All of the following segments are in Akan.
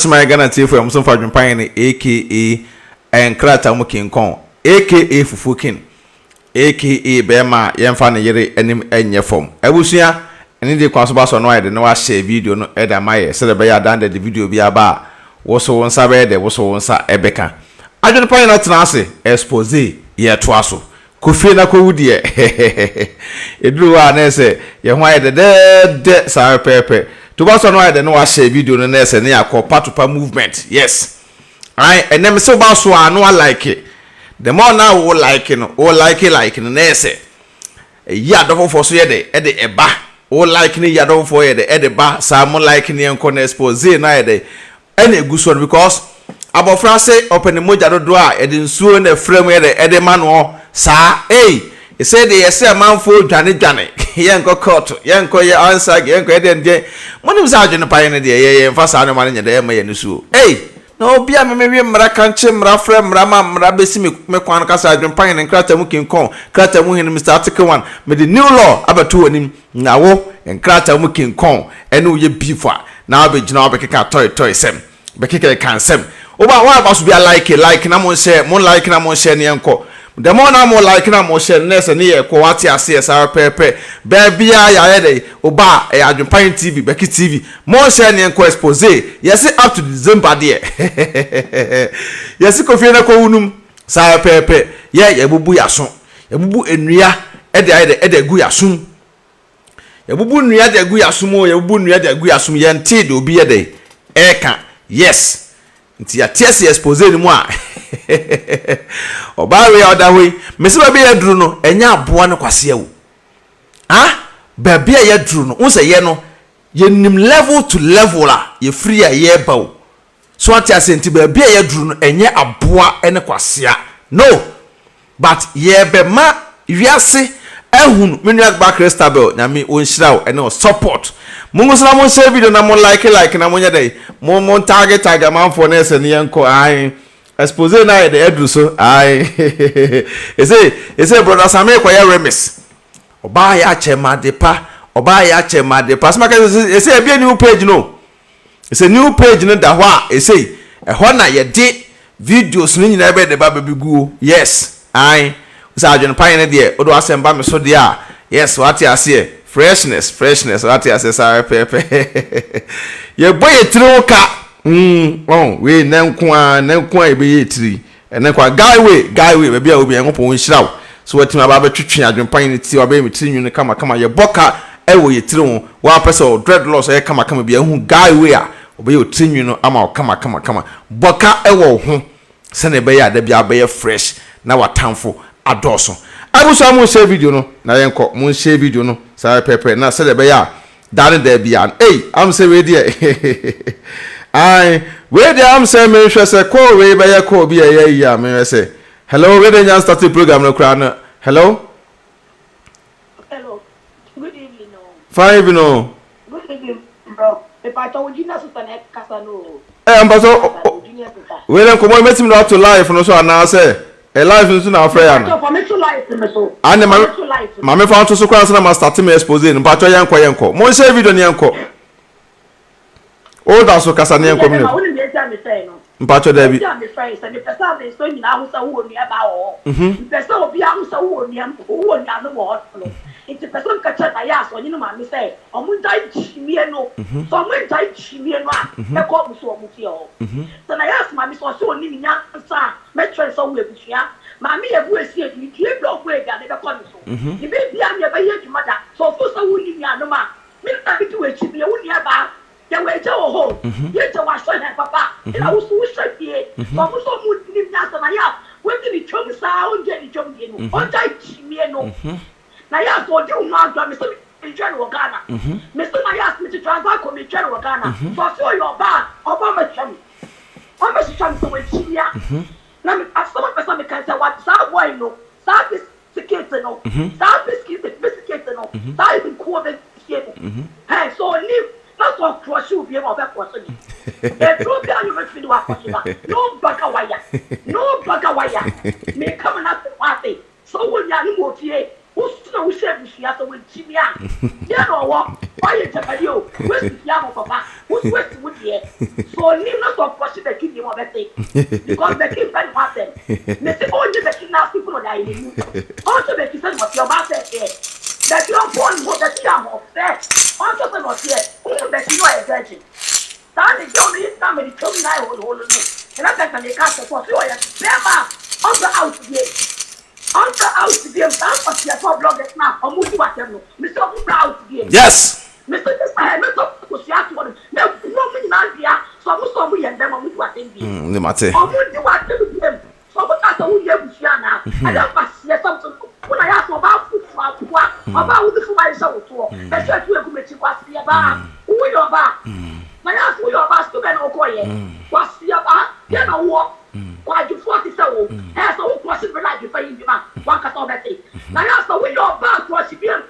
my Ghana TV for some for Adwenepaheene aka Enkrata mu King Kong aka Fufukin aka Bema yemfa ne yere enim enye fom abusua ene de kwaso ba so no ayde no wa share video no eda maye se de be ya dan de video bi aba wo so wonsa be de wo so wonsa ebeka Adwenepaheene na tena ase expose ye to aso Kofi na ko wudie eduru wa na ese ye ho ayde de sa pepe to ba so no ayde no wa share video no na ese ne yakopa to pa movement yes right and them so ba so anu like it the more now we like it no like no na ese ya do for so ye de eba o like ni ya do for ye de ba sa mo like ni enko na expose na ye de ene guso because abofra say open moja do a e de nsuo na frame ye de ma no sa e say de yes manfo dwane ye enko court ye enko ye answer ye enko ye de monim sa Adwenepaheene de ye mfa sa no ma nye de ma ye nsuo no bia me wie mra kanche mra fra mra ma mra besi me kwan kasa Adwenepaheene Enkrata mu King Kong Enkrata mu hene Mr. Article 1 me the new law abato anim na wo Enkrata mu King Kong ene wo ye bifa na abegina obekeka toy sem bekeka kan sem oba wa baso bia like na mo share ne enko the more na mo like na mo share nese ne ye ko wate ase esa pepe ba bia ya ye dey oba Adwenepaheene TV beki TV mo share ne enko expose yes up to December there yes Kofi na ko wunum sa pepe ye bubu yaso ye bubu enua ede gu yasum ye bubu nua de gu yasum o ye bubu nua de gu yasum ye nti de obi ye dey eka yes nti ya tiese expose ni mu a obawe ya odahwe mesi ba be ya duru no enya aboa ne kwase awu ba be ya duru no unse ye no ye nim level to level la ye free a ye bawo so ati asenti ba be ya duru no enye aboa ene kwase a no but ye be ma wiase ehunu menu agba Christabel na me onhyirawo ene support mungu na mo share video na mo like na mo nya dai mo target man for na ese ne yanko ai expose na de edu so ai ese brother Samuel kwa ya remis oba ya chema depa smaka ese bia new page no ese new page no da ho a ese ho na ye de videos no nyina be de ba guo yes ai usa Adwenepaheene de odo asemba me so de a yes what you ase freshness what you say pepe ye boy tiri ka we nanko e be yetiri ene kwa guy we be bia obi enko nhiraw so watim aba betwetwe Adwenepaheene ti oba me tiri nwune kama ye boka e wo yetiri ho wa person dreadlocks e kama bia hu guy we a obi ye tiri nwune ama kama boka e wo ho se ne be ya da bia be fresh na watamfo adoso abuso mo share video no na yenko mo share video no sa pepe na se de be ya dane de bia am say we there ai we there am say me hwe se ko we be ya ko bia ya me say hello we dey start the program no kra no hello good evening no fine no good evening bro if I told you na sister na kasa no ambaso we dem ko mo metim no to live no so na say life nso na afre ya no. Ane mame fa nto so kwa na ma start me expose no pa to yenko. Mo share video ne yenko. O da so kasa ne yenko me. Mpa to da bi. Pesa obi ahusa wo ni am wo ni anu wo no. Iti pesa nkacha na ya so nyina ma me say omuntai chimie no. So omuntai chimie no a e ko buso omuti o. So na ya ma me so so ni nya sa me try so we busia. Ma me ye bu esi e ni tie block we ga de ko ni so. Ni be bia me ba ye dwuma da. So fo so wo ni nya no ma. Me na bi tu we chimie wo ni ba. Ya we je wo ho. Ye je wa so na papa. Ila wo so wo shafie. So fo so mu ni nya so na ya when did the chum sound get the chum you on die chimie no na ya so de uma adwa me so me try no Ghana me so na ya me to transfer ko me try no Ghana so your bad oba me chum so we chimia na me asoma person me can say what sa boy no sa biscuit no sa biscuit no sa even ko be biscuit hey so leave that's what crush you be about crush you e pro be you me fit wa crush no baka wire me come na party so when ya ni mo tie so we share with you so with Chimia. Yeah, no, why you tell you? Where's the young papa? Who's west with you? So, leave not to push the kid you want to say. Because the kid can happen. They say, oh, you're the kid now, people are dying. Also, the kid said what your master said. That you're born with the young of that. Also, the not yet. Oh, that you are a virgin. That is the only time when you told me I will hold me. And I think I make us for you. Never on the out here. On the out here. That's what you're for blog now. I'm moving what you know. Mr. Proud here. Yes. Mr. I met up with you. No, me not here. So I'm so we and them on what they do. The matter. I'm moving what they do. So what I told you with you now. I don't pass here something. When I ask about food for about the food I saw to, that's what you have to make you pass here. Who you're back? Nayase wo your bass to be no koye kwasi aba ye na wo kwa ju 47 e so wo kwasi be like fa yin bi ma wan ka so be say Nayase wo your bass kwasi bi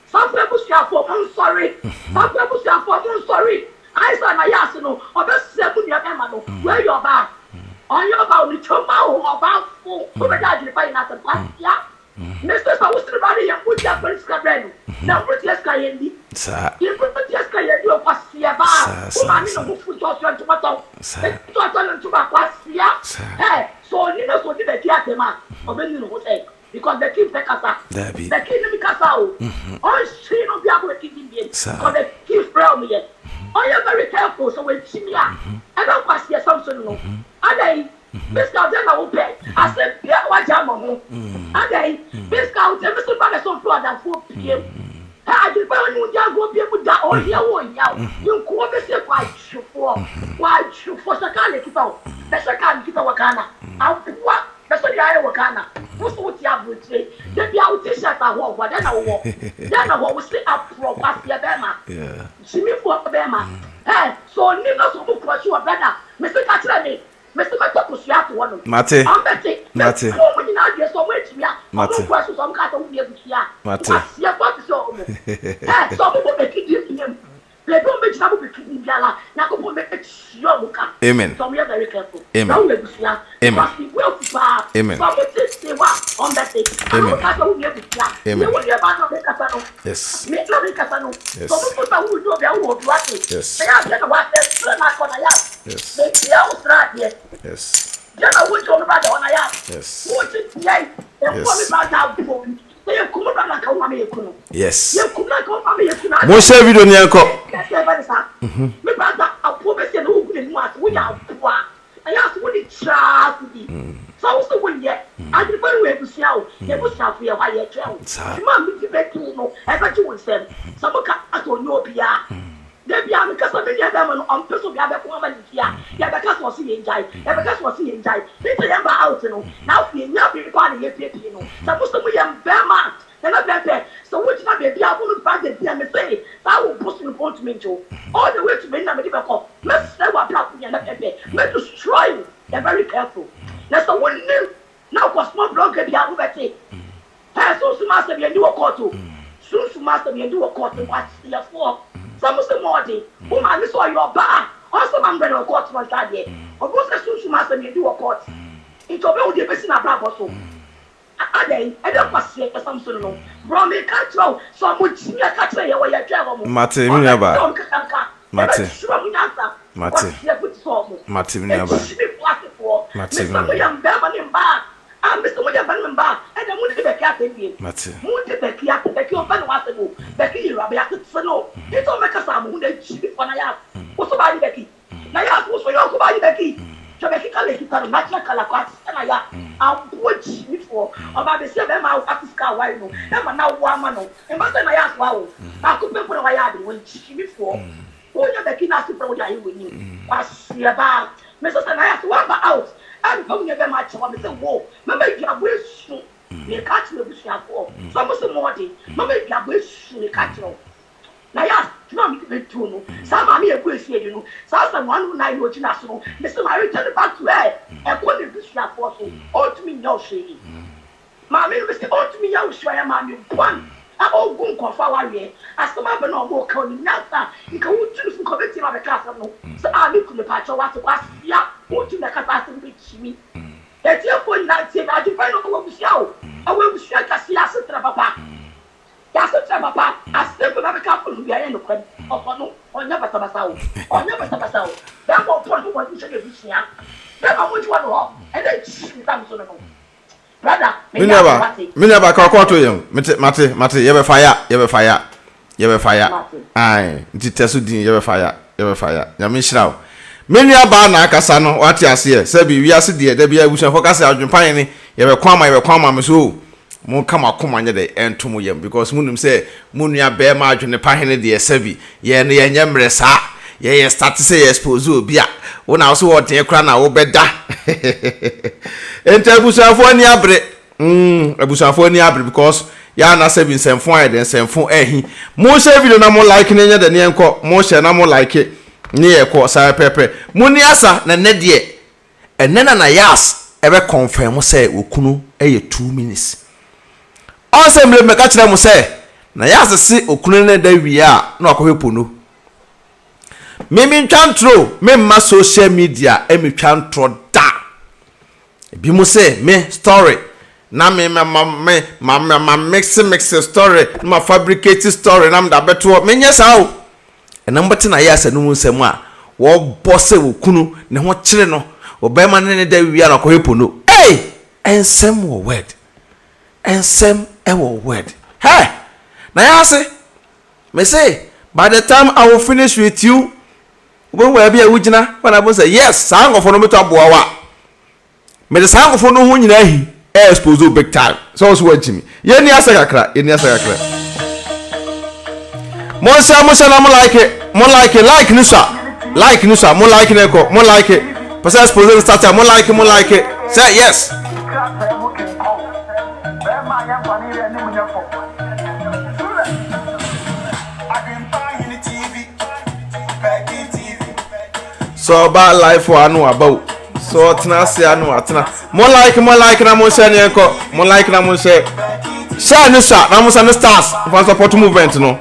some people say for I'm sorry some people say for I'm sorry I say Nayase no obe se bu ni e ma no where your bass on your bass ni choma o bass fo o be da ju fa yin na se kwasi ya Mr. Sawustri bari ya put ya police cabin na put ya sky yendi sa you put ya sky yendi o kwasi ya ba o ma ni no bu fu to so tomato to ba kwasi ya so ni no so di be kia tema o be ni no say because the king take kasa the king mi kasa o she no be able to keep him because the king from me oh you very careful so when chimia I don't kwasi ya something no adai this guy then I will pay. I said, yeah, what jam on again. This guy will tell me somebody so flood and 4 p.m. I just found you go be able to all here one now. You could be say why you for Sakali keep out. That's a can keep our Wakana. I'll what? That's what I Wakana. What's what you have to say? Then be out to shut our walk, but then I walk. Then I will stay up from Pastia Bema. Yeah. See me for Bema. So Nina so much for you better. Mr. Katrani. Mr. Matokusia to one. Mate. I'm betting. Mate. So when you know you're so much here. Mate. Questions on cat on the here. Mate. Yeah, what is so? Some people make it him. They don't make trouble with Kiala. Now go make it your amen. So we are very careful. Amen. Amen. Well, amen. So we say what on that day. Amen. Amen. Yes. Make no casano. So we put a wood over your wood. Yes. They are the what yes. Yes. Just a wood on about on a yard. Yes. What is yay? Yes. Mo share video ni enko. Me brother approve say no good no as we are poor. I ask what it try to be. So when yet I dey very we busia o. Ye busia for ye why ye try. Ma me be to no. E ba ti won sem. Some ka atonyo bia. Debi am kasa me ya dem no on peso bia be ko ma dia. Ya be kasa o si ye njai. Ya be kasa o si ye njai. Me say ya ba out no. Now we nya be kwa na ye pie no. Suppose to ye be ma. So which not baby I want to find the damn say that will push me to me all the way to me now me call. Let's say what black me and pepe. Let's destroy you. They're very careful. That's the one name. Now cause small block be able to say. Hey, so master be do a court to. Soon master be do a court to watch the for. Some of the morning. Woman saw your bar. Also I'm going to court one side here. Of course soon master be do a court. It's about the person about also. I don't pass here for some sort of Brommy control, so much me a catcher here where you travel. Mate, me never. Mate, Mr. William Berman in bar, and Mr. William Berman bar, and the moon to the captain. Mate, moon to the cat, the cure van was to go. Becky, Rabbi, I could say no. It don't make us a moon that she on a yard. What's about Becky? Nayase was for your body, Becky. Becky can match like a quite and I watch before about the 7 miles after sky. Why no? I'm now 1 man. And my son I asked, wow, I could put a yard when she before. Oh, you're the king as to put you with me. What's about Mrs. and I asked one out. I'm going to get my child. Mr. Whoa, Mamma, you are way soon. You catch me with your for. Some of the morning, Mamma, you are way soon. You catch you. Nayase, you know me to be true. Some are me a good say, you know. Some one who I know to national. Mr. Mary tell back to her. And couldn't be sure for so. All to me, no shady. Mammy, Mr. All to me, I will show your mammy one. I all go for way. As the mother no more calling now, you can choose to commit him of the castle. So I look to the patch of what to ask. Yeah, what to the capacity with me. That's your point. Not say, I do find out what we show. I will be sure to see us at the papa. papa asem ko na ka ko bi aye no kwam okono onya basabasa o da ko point ko ni se ke bisia da ma mo jiwa no e dey tam so no brother me never ka ko to yem mate ye be fire ai nti teso din ye be fire ya me hira me nua ba na akasa no wate ase se bi wi ase de da bia busu fo kasa adwempan ni ye be kwama me so mo kama koma nye de entom yem because munum say munua be ma adwenepahene de sebi ye no ye nyemre sa ye start say expose obi a wona so wo den kra na wo beda enta busafo ni abre abusafo ni abre because ya na sebi nsemfo a de nsemfo ehi mo share video na mo like na nya de ne enko mo share na mo like ni e ko sa pepe muni asa na ne de enena na yas ebe confirm say okunu eye 2 minutes also mle meka kire mo say na yasese okunu ne da wi a na akohepo no mimi ntwantro memma social media emetwantro da bi mo say me story na me mix story na fabricate story na mda beto menye sawo enambati na yasa no nsem a wo bose okunu ne ho kire no obema ne da wi a na akohepo no ensem wo word ensem ewo word hey na yase me say by the time I will finish with you when we be a wujina when I will say yes sang of no meto aboawa me the sang of no hu nyina hi expose big time so so wajimi ye ni asa kakra mo say na mo like ni sa mo like neko mo like person expose start mo like say yes so bad life for anu about so tena se anu atena mo like na mo share ne enko mo like na mo share no sir na mo no stars for support movement no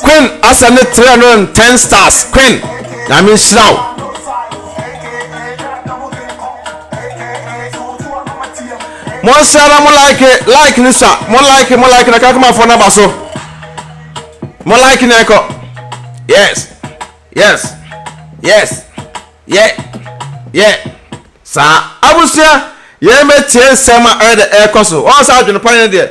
Queen asane 310 stars Queen na me shraw mo share mo like ni sa mo like na kakuma for na baso mo like na ko yes sa abusia ye metie sema e koso o sa adwene pan de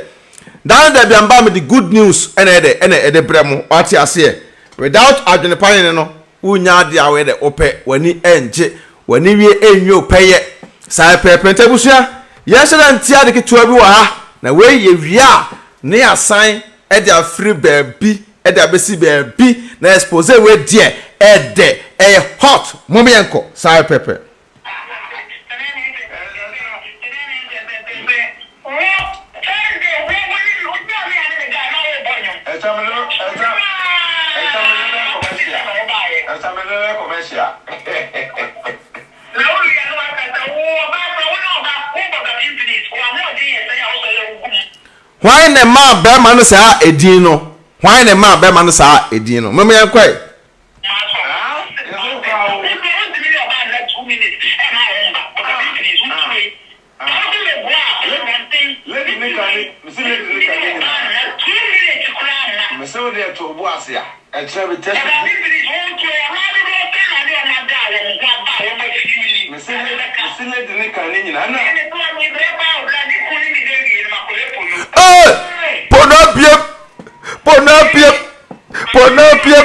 dan da biamba me the good news ene bremo wati ase without adwene pan no unya de awe de ope wani enje wani wie enyo peye sa pepente abusia ye sheda ntia de ketua bi wa ha na we ye wia ne asan e de afri baabi e de abesi baabi na expose we die e de hot momienko sa pepe why ne ma be ma no sa edin no why ne ma be ma no sa edin no meme yankoi so dey to bo ase a e try be test Ponopia.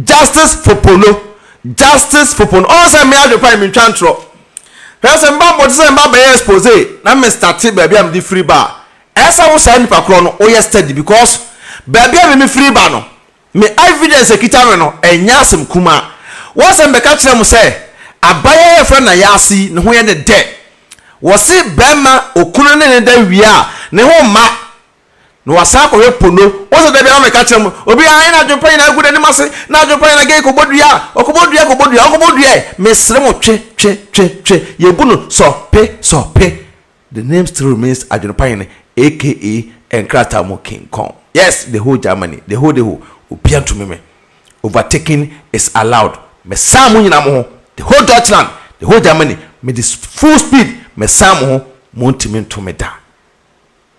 Justice for Polo. Justice for Polo. Oh, say me Adwenepa in chantro. First and bam, what say mba be expose. Na me start baby am the free bar. Esa wo say nipa kro no o yesterday because baby am me free bar no. Me evidence ekita no enya asem kuma. Wo say be ka kire mu say abaya ye friend Nayase ne ho ye ne de. Wo say bema okunu ne da wia ne ho ma. No wasa ko Polo. Wo say baby am ka kire mu obi ayin Adwenepa na agude ni mase na Adwenepa na ge ko bodua okobodua mesre mo twe ye bunu so pe. The name still remains Adwenepa aka Enkrata mo King Kong. Yes, the whole Germany, the whole opian to me. Overtaking is allowed. Me samu nyina mo the whole Deutschland, the whole Germany, me this full speed me samu mo ntimi to me da.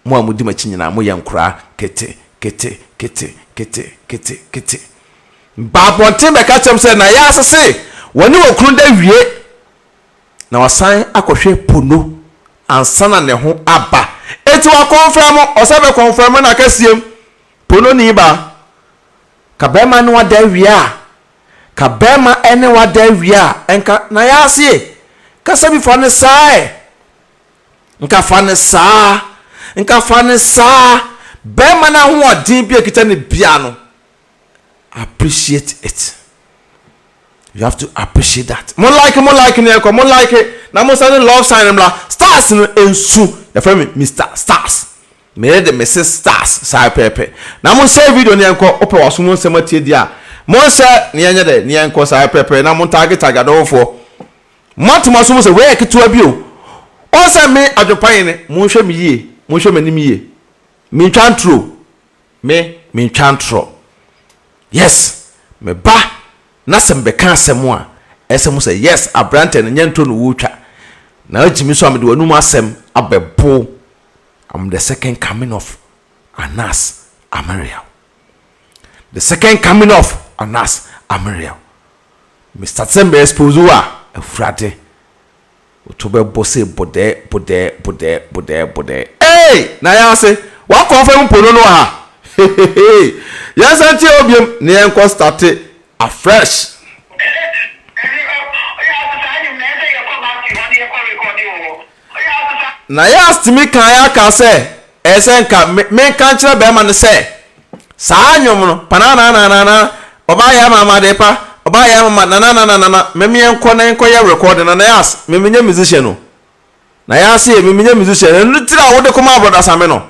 Mo amudi machi nyina mo yankura kete. Babontin be ka chem say Nayase say woni okunu da wie na wasan akohwe Polo ansana ne ho aba eti wa confirm o se be confirm na kasiem Polo ni ba ka be ma ne wa da wie a ka be ma ene wa da wie a enka Nayase ka sabi fo ne sai nka fa ne sa be ma na ho odin bi ekita ne bia no. Appreciate it. You have to appreciate that. More like it. Now most of the love sign them la stars in ensu. The friend Mr. Stars. Me the Mrs. Stars. Say pepe. Now most share video ni enko ope wasumo semati dia. Mo share ni anya de ni enko say pepe. Now mo target do for. Mo to masumo say we ekitu abi o. O say me Adwenepa ne mo hwe me yie. Mo hwe manim yie. Me twantro. Yes, me ba na sem beka asem a esem say yes abrante no nyento no wutwa na agimi so amede wanum asem abebo. I'm the second coming of Anas Amariel. The second coming of Anas Amariel. Mr. Sembe expose wa afrade otobe bose bode. Hey, Nayase, wa confirm Polo no ha. Yes, auntie Obiam, ne enko start afresh. Nayase timi kan ya ka say esenka me kan kire be ma ne say saa nyom no panana oba ya mama de pa oba ya mama na me enko na enko ya record na Nayase me menye musician no Nayase me menye musician no tira wo de koma brothers ame no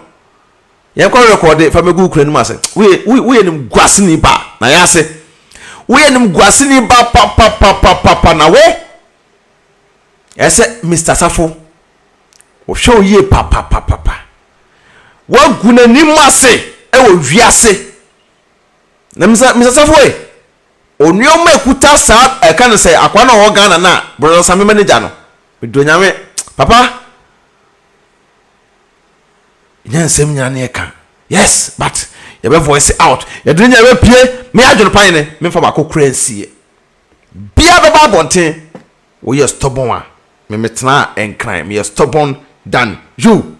ye kwa record fa megu kura num ase we nim gwasini ba Nayase we nim gwasini ba pa na we ese Mr. Safo o show ye pa wa guna nim ase e wo wiase na Mr. Safo e onyo ma ekuta sa e kan say akwa na ho Ghana na brother Sami manager no medonyame papa nyansem nyane ka. Yes, but you be voice out. You drink you pie me Adwenepa ne me fa ba kokura nsie. Bia be ba bonten. We are stubborn one. Me metna enkran. Me stubborn than you.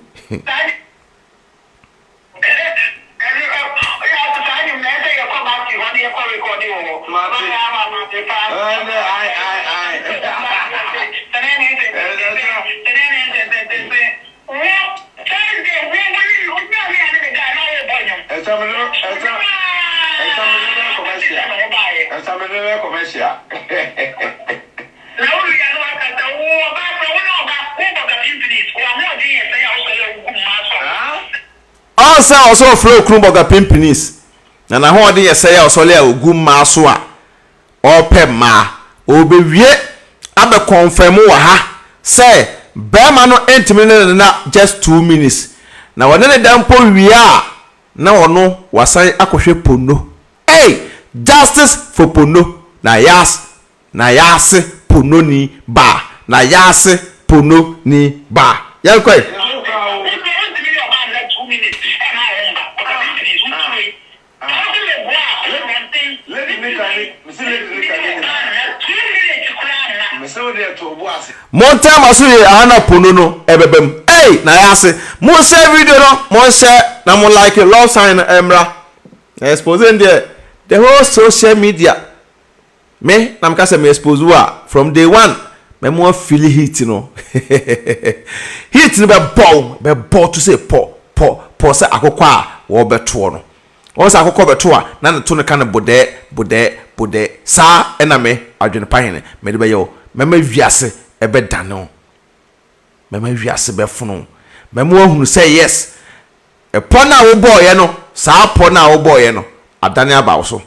Also flow Krumboga Pimpinis. And I hold the say also lay a good maswa or pema or be ye abe confirm ha say bema no entimi na just 2 minutes na wone ne dampo wia na ono wasan akohwe pono justice for pono Nayase pono ni ba Nayase pono ni ba yankoi Monta masu ana pono no ebebem Nayase mo share video no mo share na mo like love sign emra exposing the whole social media me na mka say me expose wa from day one me mo feel heat no heat no be bow to say po say akokọ a wo beto no wo say akokọ beto a na to ne kan bode sa na me Adwenepahene me de be yo me wiase ebe dano me wiase be funu me mo hunu say yes e pona wo boy no sa pona wo boy no adane aba so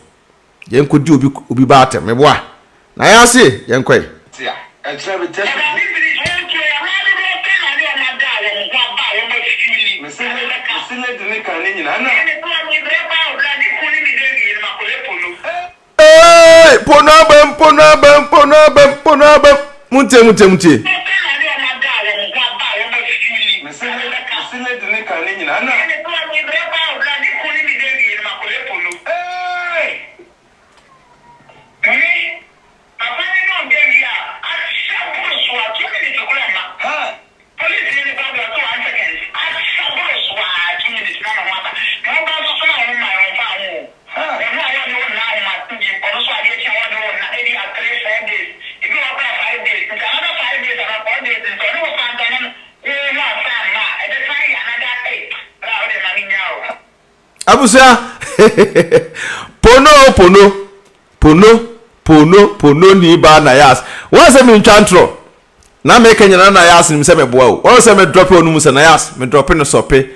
yenkodi obi ba atem me boa Nayase yenkoi tia e trebe test Ponabem munte abusa pono ni ba Nayase won say me ntwantro na me kenya na Nayase ni me say me boa o won say me drop onu mu say Nayase me drop no sope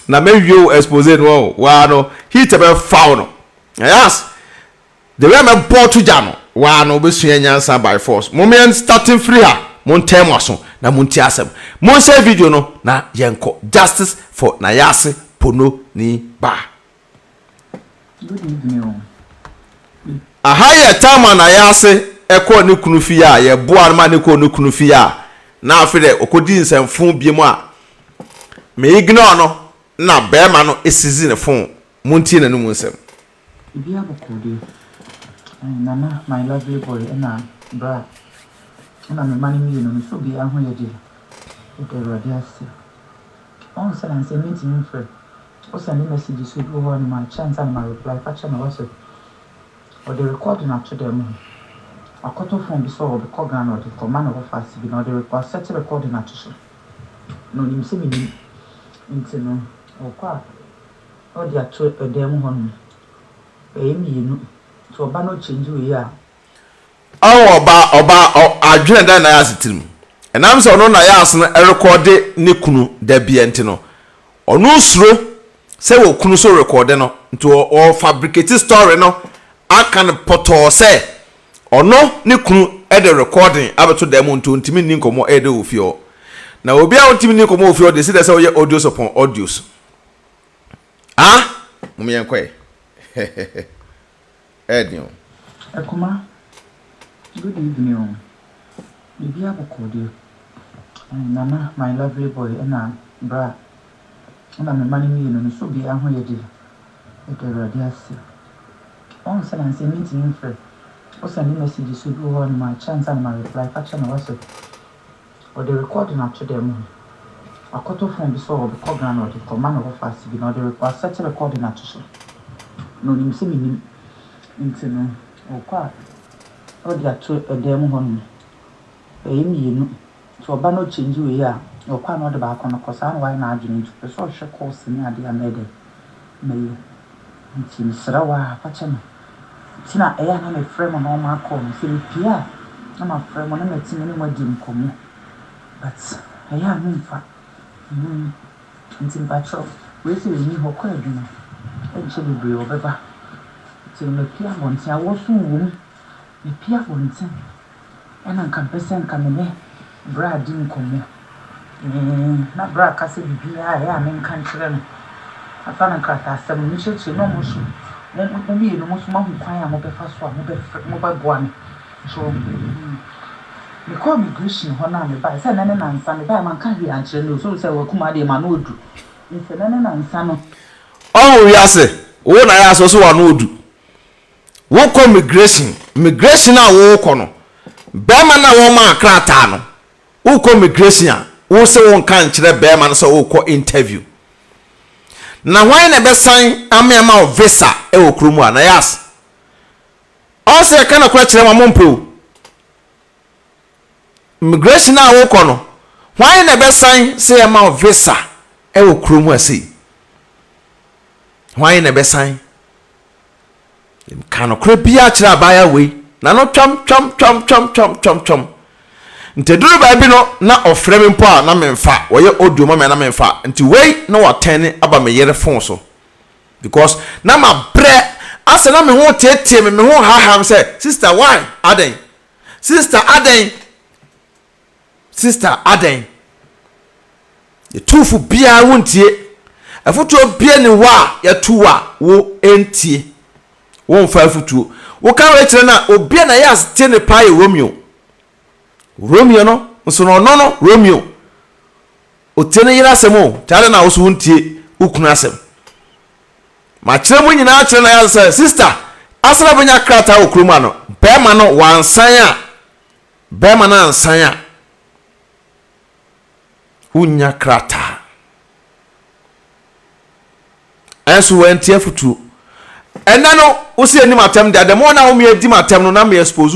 na me view expose no wa no hit be foul no Nayase the way me bought to jam wa no be sua nyansa by force moment starting free ha mon tem aso na mon ti asem mon share video no na yenko justice for Nayase pono ni ba. Good evening. Ahaya tama Nayase eko ne kunu fi a ye boa ma ne ko ne kunu fi a na afede okodi nsamfo biemu a me ignore no na bema no esizi ne fon munti na no nsam Ibi abokode nana my lovely boy na bra na me mani mi no so bi aho ye de radi ase on say na say meeting frɛ o send message so do ho my chance and my reply facha na was or the recording after them akoto phone bi so o be call Ghana or the command of fast bi no the record set recording at so no nim se mi nti no o kwa o dia to edem ho no mienu so ba no change we ya oba adwene da Nayase tirim enam se ono Nayase no record ne kunu da bia enti no ono suro se wo kunu so record no nti o fabricate story no akan poto se ono ne kunu e de recording abeto da mu nto ntimi ni nkomo e de ofio na obi a ntimi ni nkomo ofio de se de se o ye audios upon audios mum yen kwai Ednio. Ekuma. Good evening. Ibi abokode. Nana my lovely boy na bra. Na me mani mi no so bi aho ye de. Radi ase. On say na say meeting frɛ. O send message so do ho my chance and my reply facha na was or the recording after them. Akoto phone bi so o be call Ghana or the command of fast bi no the record set recording at so. No nim se mi nti no okwa o dia to edem ho no mienu so ba no change we ya okwa no de ba akọ no kosa no why na adwene nti so hwe course ni ade amede me nti misra wa pacha no tina eya na me frame no ma akọ no se pia na ma frame no na timi ni madi nkomo but eya no mfa nti pacho we se ni ho kwa adwuma e che bebre obeba me pia bontia wo so wom me pia bontia ɛna nka mpɛsɛ nka me bra di nkomo na bra ka se bibia ya me nka nkyerɛ no afa na krata asɛm no hyehyɛ no mo so mo bi no mo so ma ho kwan a mo bɛfa so a mo bɛboa me so me call migration hɔ na me ba sɛ nane na nsa me ba man ka hwi ankyerɛ no so sɛ wakuma de ma no odu nse nane na nsa no oh Nayase wo Nayase so wa no odu wo call migration a wo kɔ no bema na wo ma krata no wo call migration a wo se wo nka nkyerɛ bema no sɛ wo kɔ interview na hwan na be san ama visa e wo kromu a Nayase o se ka na kɔ kyerɛ ma mompo immigration a wo kɔ no hwan na be san se ama visa e wo kromu asi hwan na be san kan okra bia kyerɛ abaya we na no twam nteduru ba bi no na ofrɛ me mpo a na memfa wɔyɛ audio ma me na memfa nti wei na wɔtɛn aba me yere phone so because na ma brɛ ase na me ho tietie me ho haham sɛ sister why aden sister aden the tufu bia wontie afutuo bia ne wa ya tuwa wo entie wo mfa afutuo wo ka we kyerɛ na obia na ya tie ne pa ye Romeo no nso no Romeo o tene yira asɛm tare na wo so wontie ukunu asɛm ma kyerɛ mu nyina kyerɛ na ya sɛ sister asra benya krata wo kroma no bema no wansan na ansan a unya krata enso wantie afutuo ɛna no wo se anim atem de mo na wo me adi matem no na me expose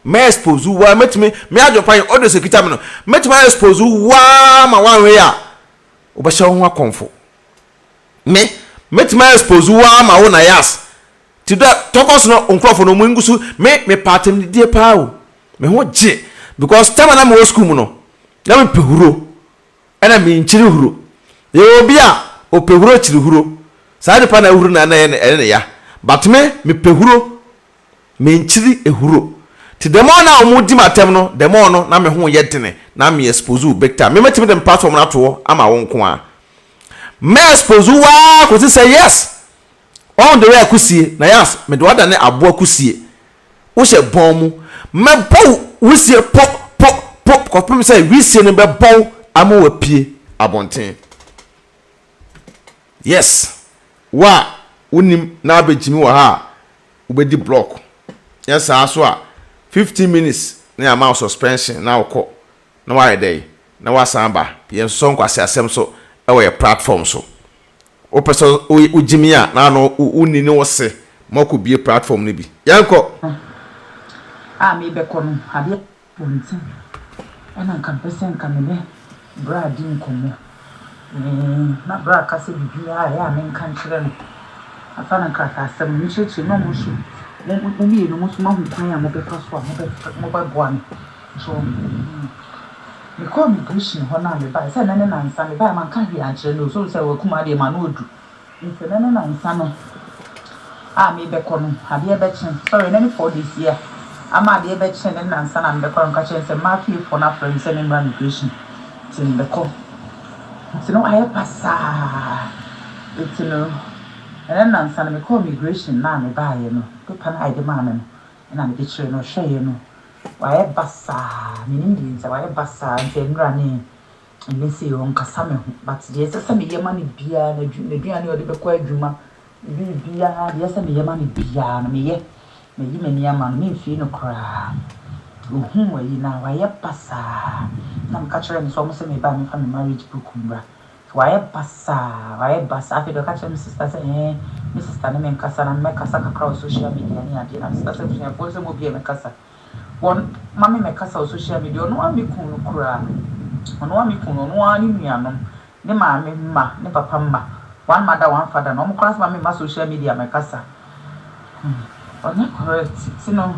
wa metime me adwopan odo sekita me no metime expose wa ma wan we a wo behye ho akonfo me metime expose wa ma wo Nayase ti da tokos no onkrofo no mu ngusu me patem die pa o me ho je because time na me wo school mu no na me pehuro ana me nchiri huro ye obi a o pehuro chiri huro sa de pa na huro na ene ya but me pehuro me nchiri ehuro ti demo na omudi matem no demo no na me ho yedene na me expose u big time me metime dem platform na to ama wo nko a me expose wa ko say yes on the way akusie Nayase me do ada ne abo akusie wo hye bon mu me bo wusie pop ko pem say wisie ne be bon ama wa pie abonten yes wa unim na abejimi wa ha ubedi block yes aso a 15 minutes na ama suspension na okọ na wa dey na wa samba yen so nkwase asem so e we platform so o peso ujimi a na no uni ni wo se mako bie platform ni bi yanko me be kono ade ponti ana kan pesen kan me bra di nkomo na bra ka se bibia ya me nkan kyerɛ no afa na krata asɛm no hyehyɛ no mo so mo bi no mo so ma ho kwan a mo bɛfa so a mo bɛboa me so me call migration hɔ na me ba sɛ nane na nsa me ba man ka hwi ankyerɛ no so sɛ wakuma de ma no odu nse nane na nsa no me bɛkɔ no ade bɛkyen sorry nane 4 days here ama ade bɛkyen nane na nsa na me bɛkɔ nka kyerɛ sɛ ma fie for na friend sɛ me migration tin bɛkɔ tin no ayɛ pasa tin no and then na me call migration na me ba ye no pepa na ide ma me no na me kyerɛ no hwɛ ye no waye basa me nim din sɛ waye basa nti nwura ne nlesi on kasa me ho but de sɛ me yema ne bia na aduane ode bɛkɔ adwuma bia de sɛ me yema ne bia na me ye me yi me niama no me mfie no kra ohun wayi na waye basa na me ka kyerɛ me so mo sɛ me ba me fa me marriage book mbra waye basa afi do ka kyerɛ me sister sɛ me sister ne me nkasa na me kasa kakra o social media ne ade na sister sɛ fia fo sɛ mo bia me kasa won mama me kasa o social media no ami kun no kura ono ami kun no ani nuanom ne maame ma ne papa ma one mother one father no mo kura mama me ma social media me kasa onye correct sino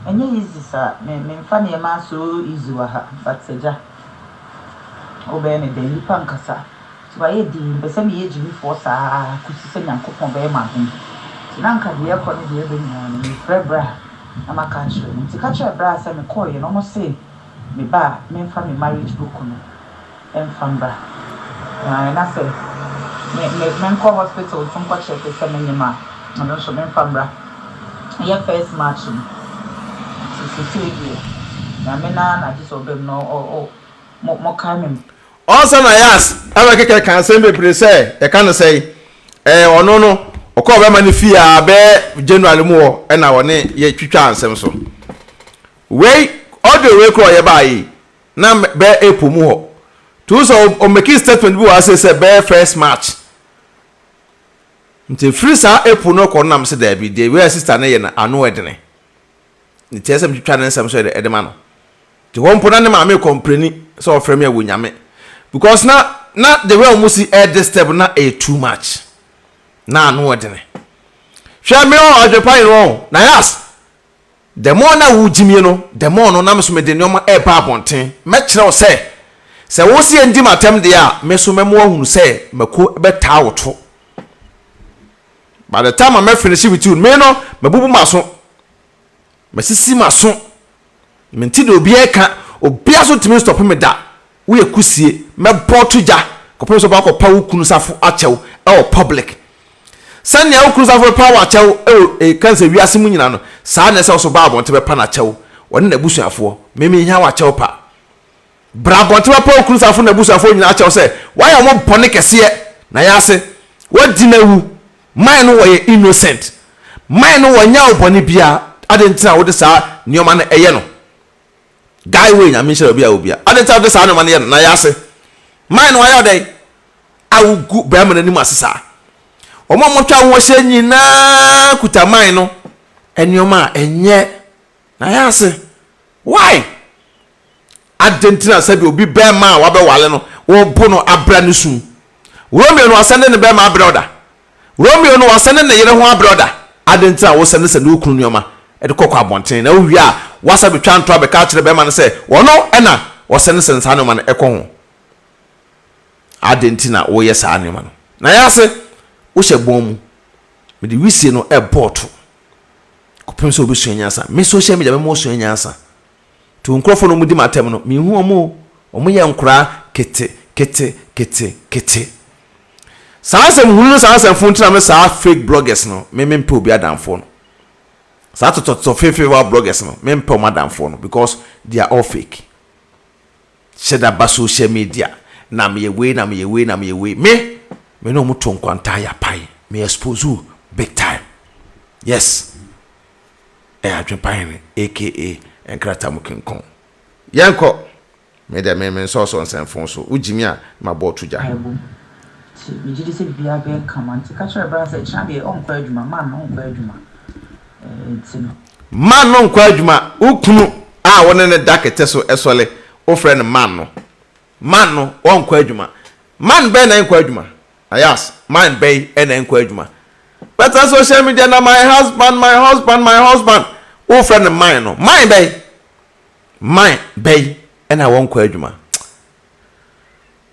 enye easy sa me mfa ne ma so easy wa ha but seja obe ne de nipa nkasa so aye di mbese me ye jimi for sa kusi se nyankopon be ma ho tinanka de yakọ ne de be nyane me frebra I'm a country. To catch a brass and a coin, and almost say, me ba, me family marriage book, and fambra. And I say, men call hospital, some watch at the seminary, and also men fambra. Your first matching. It's a 2 year. Now, men are just obey no more coming. Also, Nayase, I can say, me say, I can't say, or no. Okọ be mani fi a be January mo e na woni ye twitwa ansem so we audio we kro ye bai na be epo mu ho to so o make statement bi wa say be first match nti free sa epo no ko nam se da bi de we sister na ye na anu edene ni tesem twitwa ansem so de edema no ti won pona ne ma me complain so ofre me awonyame because na the way o musi this step na a too much na no odene hwe me o Adwepan ro Nayase the more na wujimie no the more no na me so me de nyoma e pa abonten me kire o se wo se ndi matem de a me so me mo ahunu se mako beta woto by the time I finish with you me no me bubu maso me sisi maso me nti de obi eka obi aso timi stop me da wo ekusie me botoja ko pe so ba ko pa wo kunu safo achew e public sani ya ukruza for power chew kanse wiase mu nyina no saa na se so ba abonte be pa na chew woni na busuafo meme nya wa chew pa bra bonte be pa ukruza for na busuafo nyina chew se why am mo bone kese Nayase wadi na wu man no we innocent man no wanya obone bia adentina wo de saa nioma na eye no guy we nya me share obia adentina wo de saa no ma na Nayase man no ayo dey awugu ba ma na ni masesa omo motwa wo hye nyina kutaman no enioma enye Nayase why adentina sabi obi be ma wa be wale no wo bo no abra ne su Romeo no asende ne be ma brother Romeo no asende ne yere ho brother adentina wo sende sende okunu nioma e de kokọ abonten na owi a wasa betwa nto abeka kire be ma ne se wono ena wo sende sende sa no ma ne ekọ ho adentina wo ye sa ne ma no Nayase wo hye bom me de wisie no e bot ko penso obi suanyasa me social media me mo suanyasa to nkrofo no mudi matem no me hu omo ye nkura kete saasem hunu saasem funtina me saa fake bloggers no me mpe obi adamfo no saa to fake bloggers no me mpe o madamfo no because they are all fake sheda ba social media na me we me no muto nkwanta ya pai me expose you big time yes Adwenepahen aka enkrata mukinkon yanko me de me so nsenfon so ujimi a ma bo tuja me jidi se bia be kamanti ka chere bra se cha be onkwa adwuma man no nkwa adwuma ukunu a wona ne dakete so esole o friend man no onkwa adwuma man be na nkwa adwuma Nayase man be na nkwa adwuma but on social media na my husband o friend mine no man be na won nkwa adwuma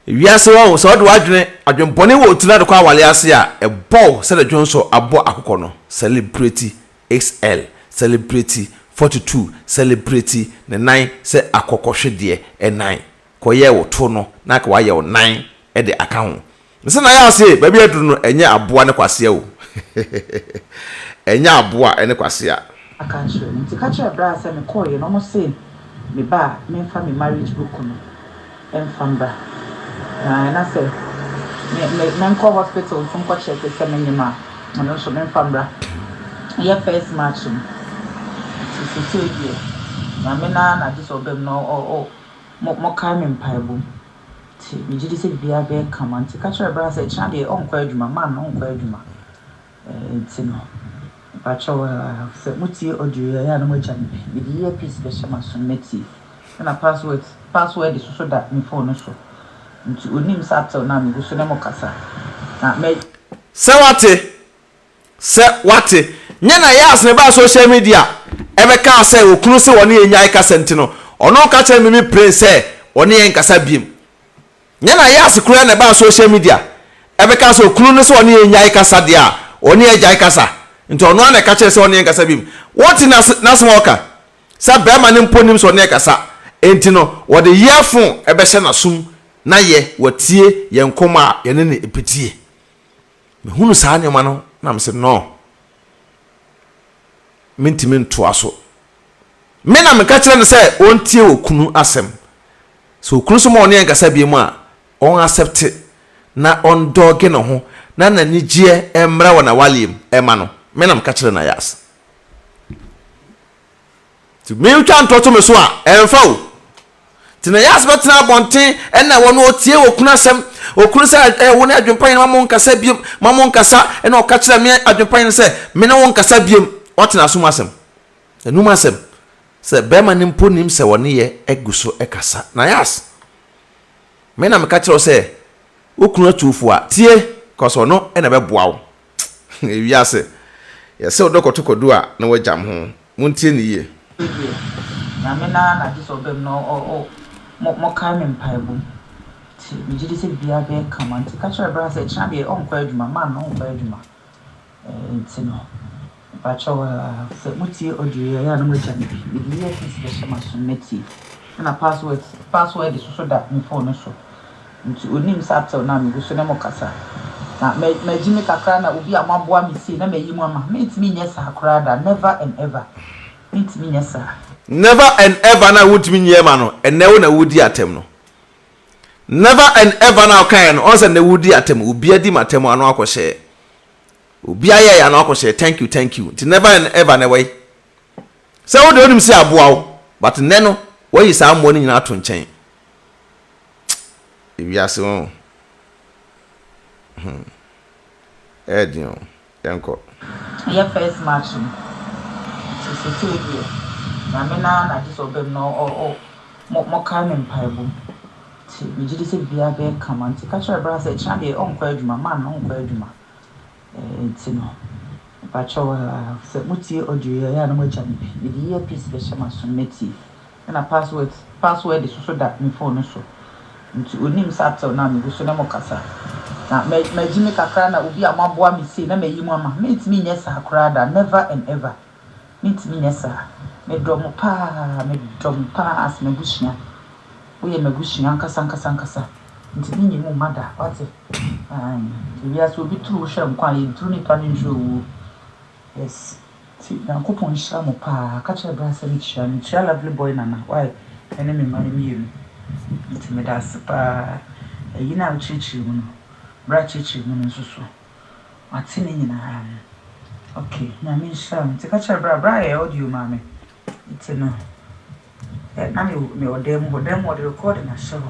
wiase won so do adwenpone wo tuna de kwa wale ase a e ball se de jonso abo akoko no celebrity XL celebrity 42 celebrity ne 9 se akoko hwede e 9 koye wo to no na ka wa ye wo 9 e de aka ho nse Nayase baby aduru no enye aboa ne kwase o enye aboa ene kwase a aka chere nti ka chere bra se me koye no mo say me ba me fa me marriage book no em famba na say me call hospital from ko check the seminary and also me famba your first match it's a 2 year na me na just obem no mo kai me mpaibu ti me jidi se bia be kama nti ka chere bra se cha de onkwa adwuma man no onkwa adwuma ti no ba chowa se muti audio ya na mo cha me di earpiece be shama so meti na password so that me phone so nti onim saptel na me go so na mo kasa na me se wate nya Nayase ne ba social media ebe ka se okunu se woni enyai kasa ntino ono ka che me pray se woni en kasa biem nya Nayase kura ne ba social media ebe ka se okunu ne se woni enyai kasa dia woni ejai kasa nti ono na ka che se woni en kasa biem what in nas walker sa bema ne mponim so ne kasa enti no wo de earphone ebe hye na sum na ye watie ye nkoma ye ne epetie me hunu saa nyoma no na me se no mentimi ntoa so me na me ka kire ne se ontie okunu asem so okunu so mo ne nkasa bi mu a on accept na on doge no ho na nigye emra wona waliem ema no me na me ka kire na yas ti me utwa ntoto me so a emfa o ti na yas betina bonten ena wono otie okunu asem okunu se woni adwempan na mamo nkasa biem mamo nkasa ena o ka kire me adwempan se me na won nkasa biem otina so masem enuma asem se bema ne mponim se woni ye eguso ekasa na yas me na me ka kire se okunu atufo a tie koso no ena be boa wo ewiase ye se odokotokodu a na wajam ho muntie ne ye na me na di so bem no mo ka me mpaibu ti mi jidi se bia be kama ti ka kire bra se kira be on kwa adwuma man no on kwa adwuma ti no ba chawa se mutie audio ya na mo jam bi bi ya ti se shama so meti na password so da mi phone so nti onim saptel na mi go so na mo kasa na me jimi kakra na obi amaboa mi si na me yi mu ama me ntimi nye sa akra da never and ever me ntimi nye sa never and ever na wutimi nye ma no enewo na wudi atem no never and ever na kan no on se na wudi atem obi adi matem ano akɔhye obi aye ya na akɔhye thank you ti never and ever na way se wo de onim si aboa wo but ne no wo yi sa ammo ni nyina to nkyɛn ewiase won Edion, yanko. Yeah, first match. So to na me na di so bem no mo ka me mpaibu. Ti me jidi se bia be kama ti ka kire bra se kira de on kwa adwuma man no on kwa adwuma. Ti no. Ba chawa se mutie audio ya na mo jam bi. Di ear piece be shama so meti. Na password so da me phone so. Nti onim saptel na me go so na mo kasa. Na me jimi kakra na obi amaboa mi si na me yi mu ama me ntimi nye sa akra da never and ever me ntimi nye sa me dom pa as me bushia wo ye me bushia nkasa ntimi nyi mu mada wate bi aso obi turu hwem kwa ye turu ni pa ni njo yes ti na kopon hira mo pa ka kire bra se mi kira lovely boy nana why ene me mari mi yemi ntimi da spa yi na uchichi mu bra chichi mu nsusu atini nyina okay na me sham ti ka kire bra e audio mame itino na me odem the record na show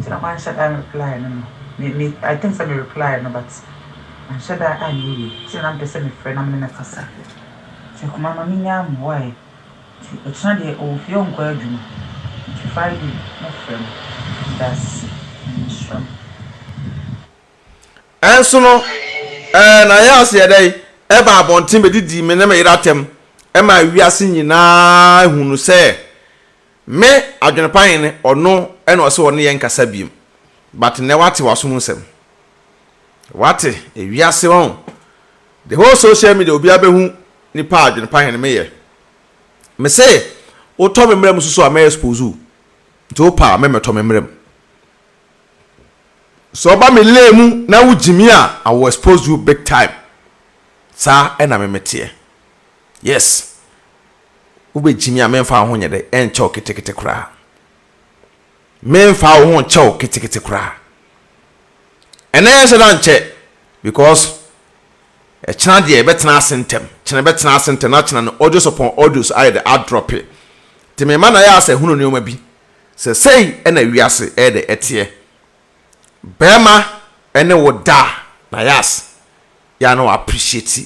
ti na man shada reply no me I think some reply no but man shada ani ti na pese me friend na me na kasa ti kuma mama nya am why ti e tna de o fi on kwa adwuma ti Friday no friend that's sham enso no na yas ye dai e ba abontin be didi me na me yiratem e ma wiase nyina hunu se me adwenepan ne ono e na ose woni ye nkasa biem but ne wate waso nsem wate e wiase won the whole social media obi abehu ni pa adwenepan ne me ye me say o to me mrem susu a me expose to pa me to me mrem so ba me lemu na wujimi a I will expose you big time sa e na me mete yes ube jimi a me mfa ho nyede en cho kitikiti kura me mfa ho cho kitikiti kura ene ye se nche because e chana de e betena asentem chana betena asentem na chana no audios upon audios I the ad drop it te me ma na ya se hunu ne o ma bi se sei e na wiase e de etie bema ene woda na yas ya no appreciate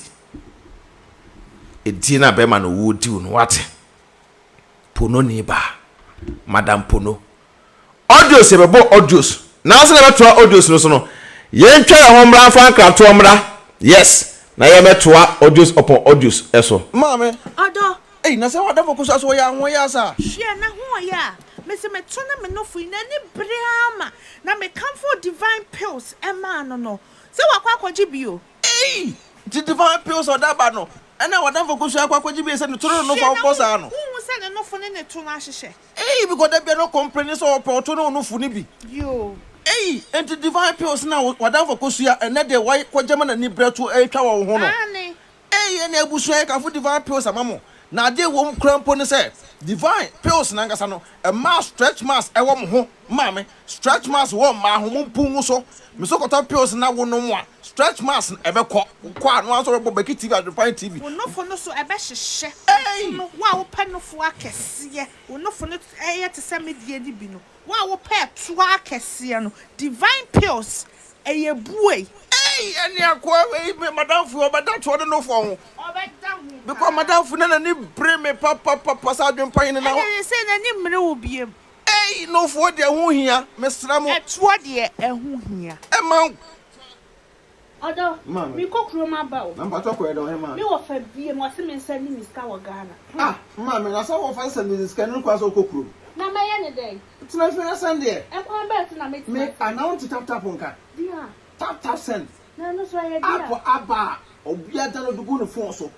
edi na bema no wodi no wate pono ni ba madam pono audios e bebo audios na se na beto audios no so no ye ntwa ho mra franka to mra yes na ye metoa audios upon audios eso mame ado na se wada focus aso ya ho ya sa hwe na ho ya me se me tona me no fui na ni brama na me come for divine pills e ma no se wakwa akwaji bio the divine pills or that ba no ana wadan for kosu akwa kwaji be say no toro no for boss ano who say no for ne to na hyehyɛ because there be no complain so opoto no no fu ni bi yo and the divine pills now wadan for kosu ya ene de why kwajama na ni breto etwa wo ho no ani ene abusu ya ka fu divine pills amamo na ade wo krampo ne say divine pills na ngasa no a mass stretch mass e wo mo ho maame stretch mass wo ma ho mo pungu so me so kota pills na wo no mo a stretch mass e be ko anu anso bo beki TV AdwenepaheneTV wo no for no so e be hyehye no wa wo pa no fo akese wo no for no e te se medie di bi no wa wo pa to akese no divine pills e ye buei eni akwa we madam fu obada to no for ho because madam fu na ni bre me papa sa AdwenepaheneTV na e say na ni mre wo biem no for de ho hia mesra mo eto de e ho hia e ma Odo, mi kokro ma ba o. na mpato ko e do he ma Mi wo fa bie mo se me nsa ni miska wo Ghana. ma me na so wo fa nsa miska ni kwa so kokro Na ma ye ne dey. tina fi na sande E kwa ba ti na me ti. me announce tap nka Dia. tap send Na no so ye dia. apo aba obia da no dugu no phone so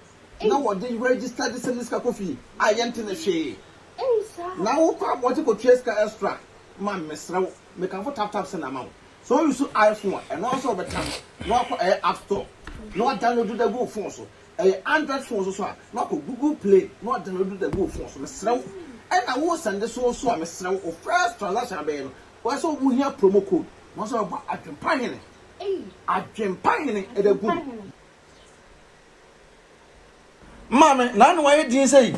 na wo dey register this miska kofi ayente na hwe Sa. na wo kwa bo ti ko trace extra ma mesra wo me kan fo tap send amount so you so iPhone and also betam no ko app store no download the go phone so Android phone so no ko Google Play no download the go phone so mesra wo and I wo send so mesra wo first transaction be no wo so wo hia promo code no so ba AdwenepaheneTV AdwenepaheneTV e da gu mama na no why din say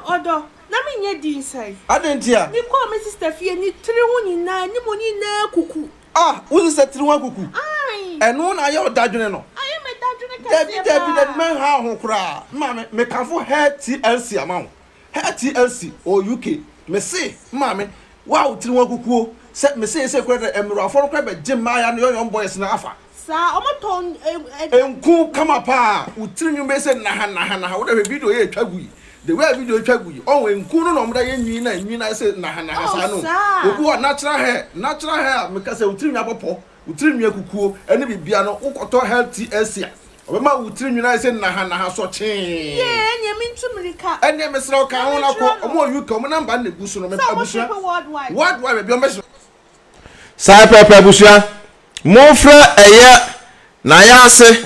odo na me nye din sai adentia ni ko me sister fie ni tire ho nyina ni mo ni na kuku wo se tiri wa kuku ai eno na ye odadwene no ai me dadwene ka David man ha ho kura mama me kanfo hair TLC amount hair TLC or UK me say mama wow tiri wa kuku se me say kura emro aforo kura be gym ma ya no young boys na afa sa omoton enku kama pa utiri nyumbe se na ha wo da video ye twa gui the way video twa gui on enku no no mda ye nwi na se na ha sa no obi wa natural hair me ka se utiri nya popo utiri nwa kukuo ene bibia no ukoto health TLC obema utiri nwa se na ha so chen nye mintumrika ene mesra ka ho na ko omo UK omo namba na gusu no me abusua worldwide be o mesra sai pepe abusua mo fra eye Nayase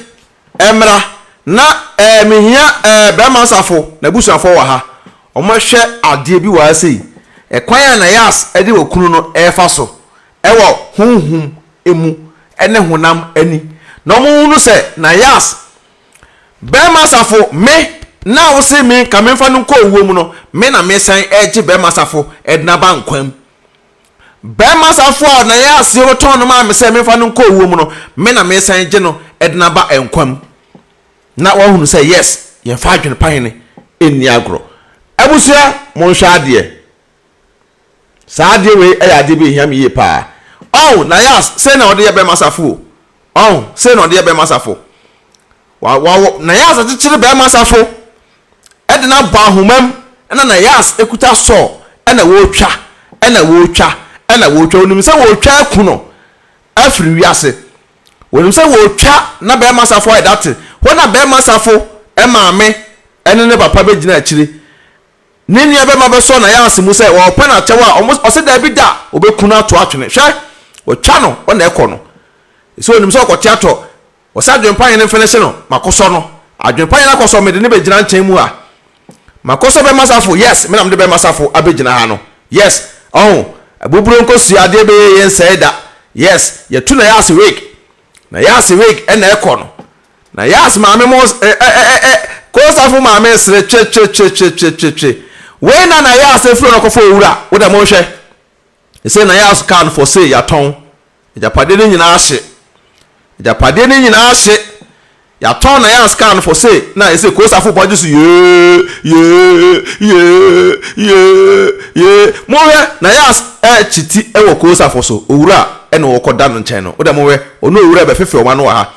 emra na mehia be masafo na busuafo wa ha omo hwe ade bi wa sei kwan na yas ede okunu no efa so ewo hunhum emu ene honam ani na omo nu se na yas be masafo me na wo se me ka me fa no ko owo mu no me na me san eje be masafo edna ba nkwam be masafo na yas yo ton no ma me se me fa no ko owo mu no me na me san je no edna ba enkwam na wo hunu say yes ye fa AdwenepaheneTV enni agro abusia mo hwa de saade we ade be hiam ye pa na yas say na ode ye be masafo say na ode ye be masafo wa na yas atichire be masafo edna ba ahomam na yas ekuta so na wo twa onim say wo twa akuno afiri wiase onim say wo twa na be masafo e date wona be masafo e maame ene ne papa be gina akire nini ebe ma be so na yas mu say wo pa na chewa o se da bi da obekunu ato atwene hwe wo twa no o na ekọ so onim say okote ato o sa AdwenepaheneTV finish no makoso no AdwenepaheneTV akoso me de ne be gina nchen mu a makoso be masafo yes me na me de be masafo abegina ha no yes abuburo nkosi ade be yen say da yes ye tu na yas week na yas week e na ekọ no na yas maame mo ko safo maame sre che we na yas efro no kofo owura wo da mo hwe e say na yas kan for say ya ton ejapade ni nyina ahye ya ton na yas kan for say na e say ko safo boju su ye mo we na yas chiti e wo ko safo so owura e no wo koda no nchen no wo da mo we ono owura be fefe o ma no wa ha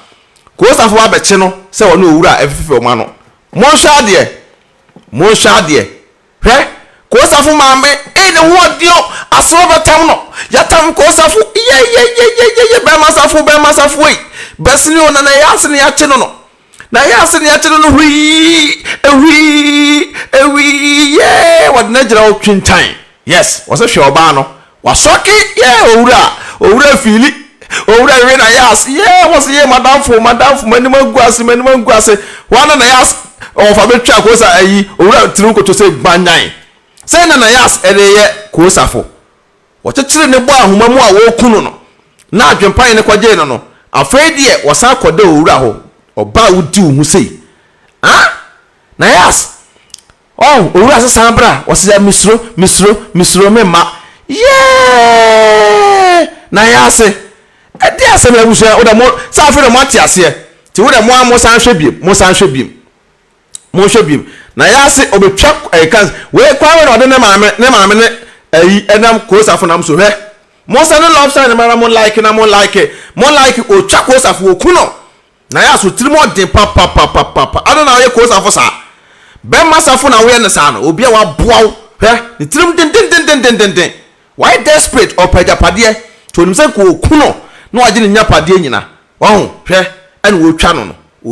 ko safo ba beche no se ono owura e fefe o ma no mo hwa de hwe ko safo maame e ne ho dio aso betam no ya tam ko safo ye be masafo we besini ona na yas ne ya che no Nayase ne yɛkyerɛ no hwii yeah what nagyra wo twintan yes wɔsɛ hwɛ ɔbaa no wasɔke yeah owura fili owura we Nayase yeah wɔsɛ yeah madamfo manim agu ase wana Nayase ɔfa betwa ko sa ayi owura tiri nkoto sɛ gbanyan sɛ na Nayase ɛreyɛ ko safo wɔkyekyere ne bɔ ahoma mu a wɔkunu no na adwempan ne kwagye no afei de wɔsa kɔda owura ho ɔba wudi wo hu sei Nayase owura sesan bra wɔse misro memma yeah Nayase ɛde asɛm na busu wo da mo sa afei mo ate ase ti wo da mo san hwɛ biem Nayase obetwa kan we kwa we ɔde ne maame ne ayi enam kosafo nam so hwɛ mo sa no love sign mara mo like o twa kosafo okuno Nayase tiri mo den papa ado na we kosafo sa be masafo na we ne sa no obi a wa boaw hwɛ ne tirim den why desperate opagapade to nim se ko okuno na waje ne nyapade nyina wa ho hwɛ ene wo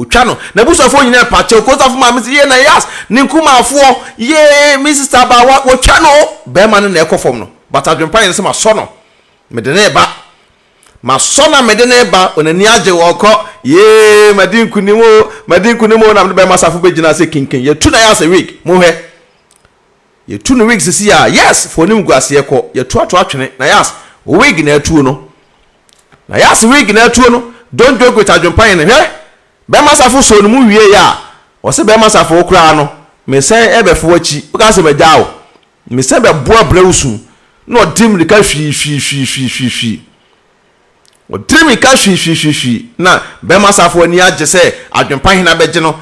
twa no na busofo nyina pache kosafo ma me ye Nayase ne nkumafo ye mi sister ba wo twa no be ma ne na ekofom no but adwempan ne se ma so no me de ne ba ma so na me de ne ba onani age wo kɔ ye madinkunimo na me be masafo begina se kinkin ye tu Nayase week mo hwɛ ye tu no week sisi ya yes for nim guase ye kɔ ye tu atwene Nayase week na atu no Nayase week na atu no don't joke with adwempan ne hwɛ be masafo so no mu wie ya o se be masafo kura no me se ebefo achi o ka se be jao me se be boa brewsu no dim de ka hwi o dim ka hwi na be masafo ani age se adwempan na beje no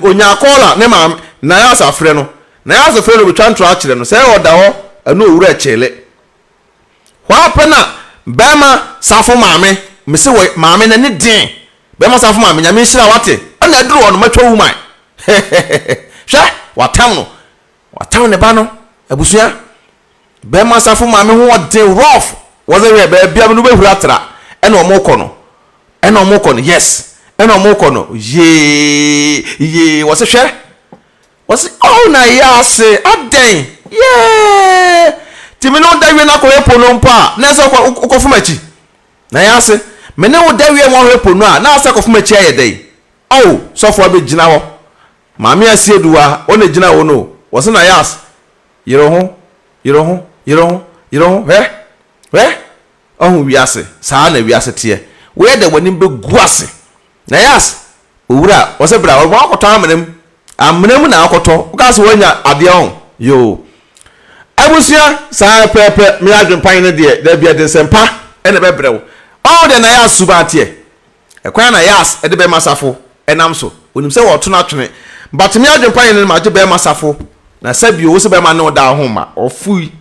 onya akola ne ma Nayase afre no betwa ntro a kire no se o da ho anu owura echele hwa pena be ma safo maame me se maame na ne din be masafo maame nya me hira wate ana aduru ono matwa wu man hwɛ watam ne ba no abusua be masafo maame ho den rough was a be bia no be hura tra ɛna ɔmo kɔ no yes ɛna ɔmo kɔ no ye was hwɛ was oh Nayase aden yeah timi no dawie na ko epo no mpa na se ko fumachi Nayase me ne wo dawie mo epo no a na se ko fumachi ayedai oh so fo be gina ho maame asieduwa ona gina ho no was Nayase yero ho hwe ohun wiase saa na wiase tie we da wani be guase Nayase owura wose bra wo akoto amnem na akoto ka se wanya ade on yo abusia saa pepe me adwempan ne de da bia de sempa ene be brew all de Nayase suba tie ekwan Nayase ede be masafo enam so onim se wo to na twene but me adwempan ne ma je be masafo na sabi wo se be ma ne da ho ma ofui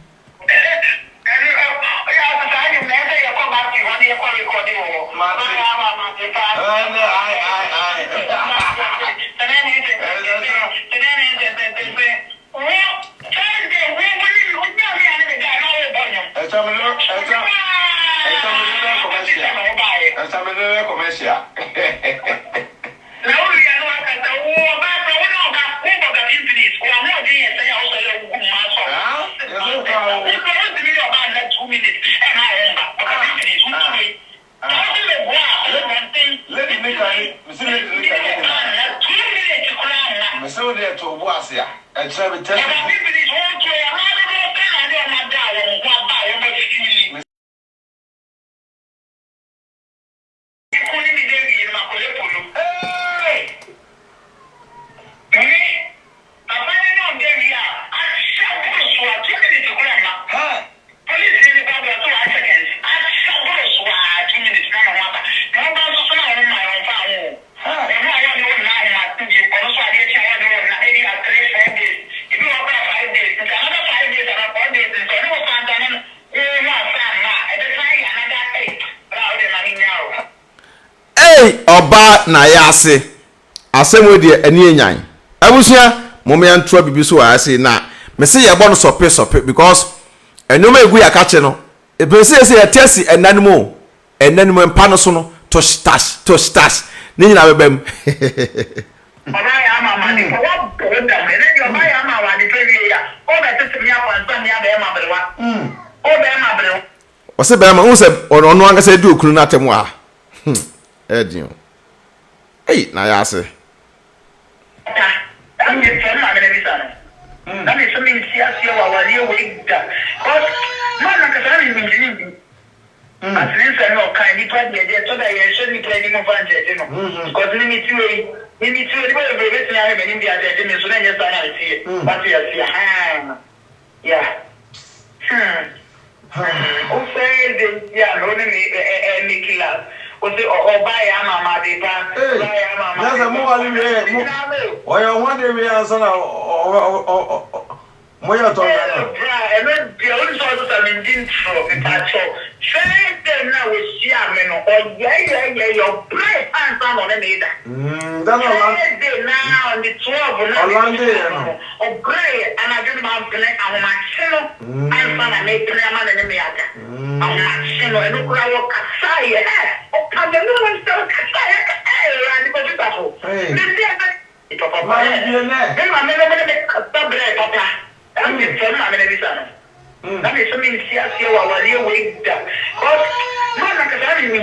Oba Nayase asemo de ani enyan abusua momya ntro bibi so ase na me se ye bo no sope because enoma egu ya ka che no e be se ye tesi enanimo empa no so no to stash ni nyina bebem Ọba ya mama ni ko wa bo da me ne ọba ya mama wa ni pe wi ya o be tete mi akwa nsa mi abe ma berewa o be ma berewa o se be ma un se ono anga se di okunu na temu a edin ei na ya se ta ani fe ma be bi sa no na me so mi si wa wali o we da o ma na ka sa ni mi ni Asini se no kan ni pa de to da ye so ni pe ni mo fa je no because ni ti we ni be ti ya me ni dia de me so na nye sa na ti ba ti ya si yeah o se de ya no ni mi kila o se o ba ya mama de pa ba ya mama na mo wali we o ya won de we answer na mo ya to na e me bi o ni so so mi din tro mi pa cho Shade na we see me no oh yeah your play hands on the meter. That no now on the 12 no. Oh play and I just want play on my channel and sana make play man in me aga. On my channel and look how kasai oh come no one still kasai and go to tapo. This papa ma you na. Then my me no me kasai break papa. And the phone ma me bisa. Na me so mi si wa wali we da. Cause man na ka ni mi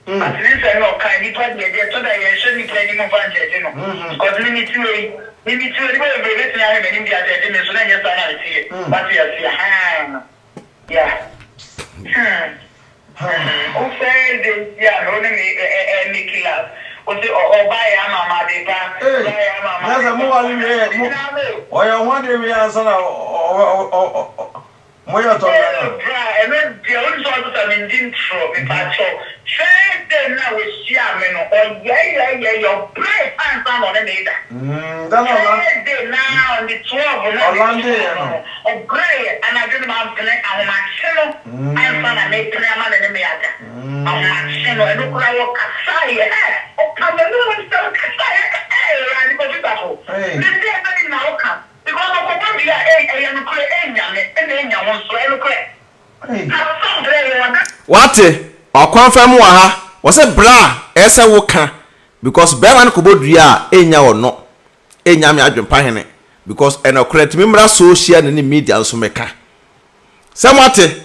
Asini se no kan ni pa de to da ye so ni plan ni mo fa je no. Cause ni ti we ni be be ti ya me ni dia de me so na nya sa na ti. But ya si yeah. O se de ya no ni mi kila. O se o ba ya mama de pa. Ba ya mama. Na sa mo wali we o ya won de we answer na mo ya to na e me de o so so mi din tro mi pa cho Shade na we see me no oh yeah your play hands on the meter. That no now on the 12 no oh play and I just want play on my channel and sana make play man in me aga on my channel and look how kasai oh come no one still kasai and go to tapo this day na now come because of what we are no play nyame and nya won so no play what okwanfam wa ha wo se bra ese wo ka because be man ko bodua enya wo no enya me AdwenepaHene because enokret me mra social ne media nso meka se mote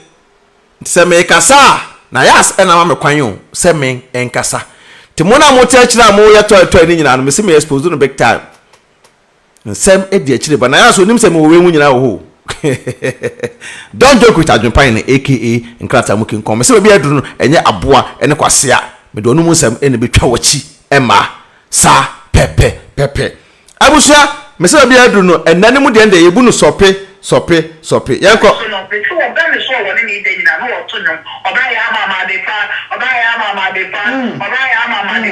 se me kasa na yas ena ma me kwan yo se me enkasa te mo na mo te akira mo ye to ni nyina no me se me expose no big time nsem e di akire ba na yas onim se me wo we mu nyina wo ho don't joke with AdwenepaHene aka nkrata mukin kom se be aduru no enye aboa ene kwasea me do onum nsem ene betwa wachi ema sa pepe abusua me se be aduru no enane mu de yebu no sope yanko no pe so oba me so woni ni de nyina no woto nyom oba ya mama de pa oba ya mama de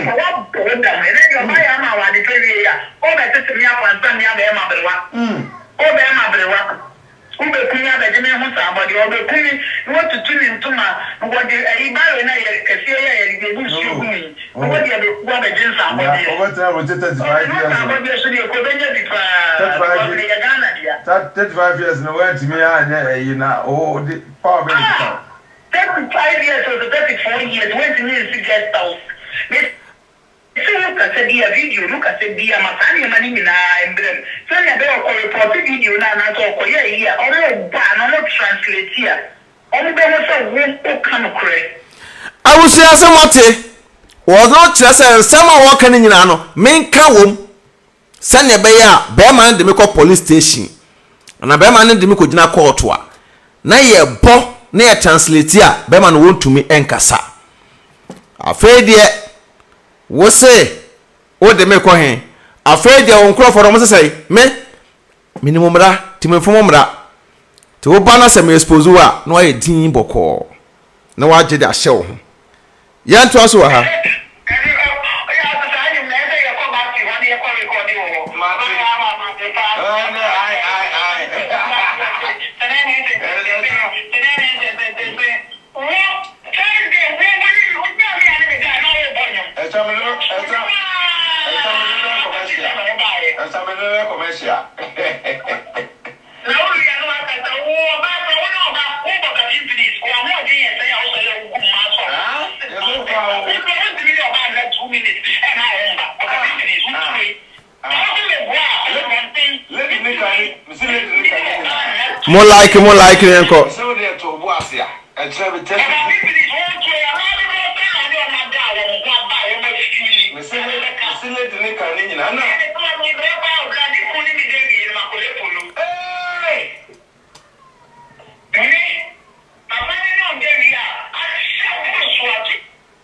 wa bo da me ne oba ya mama de pe wi ya o be tete mi akwa nsa mi abe ma berewa o be ma berewa Ube kuni abedeme ho sabodi obe kuni wotu tuni ntuma ngode ibare na ye kese ye de bu su kuni ngode ye ku abeje sabodi o wata wo 35 years sabodi so de ko benye di pa ni ya Ghana dia 35 years no wait me anya eyi na o di power be di 35 years or 34 years when to need to get out so look at the video look at the matani mani mina emblem so ya be ko report video na na so ko ye here o ba no translate here o be mo so wo kan kure awusia se mote wo no kire se sama wo kan nyina no menka wom sane be ya be man de me ko police station na be man de me ko gina court wa na ye bo na ye translate a be man wontumi enkasa afede wo se wo de me ko hen afede won kro for mo se me minimum ra timefom mra te wo ba na se me expose wa na ye din boko na wa je de ahye wo ho yan to aso wa ha More like Yanko. So they to Boasia and travel test.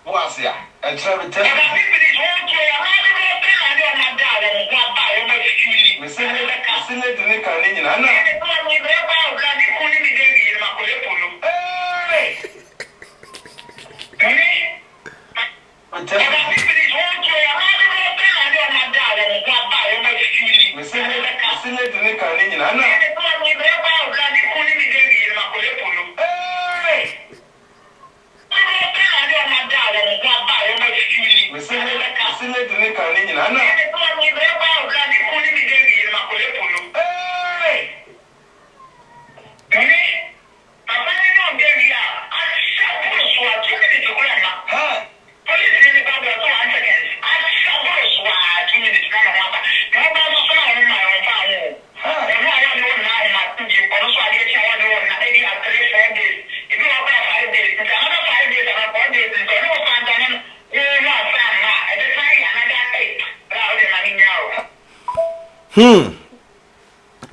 Boasia and travel test.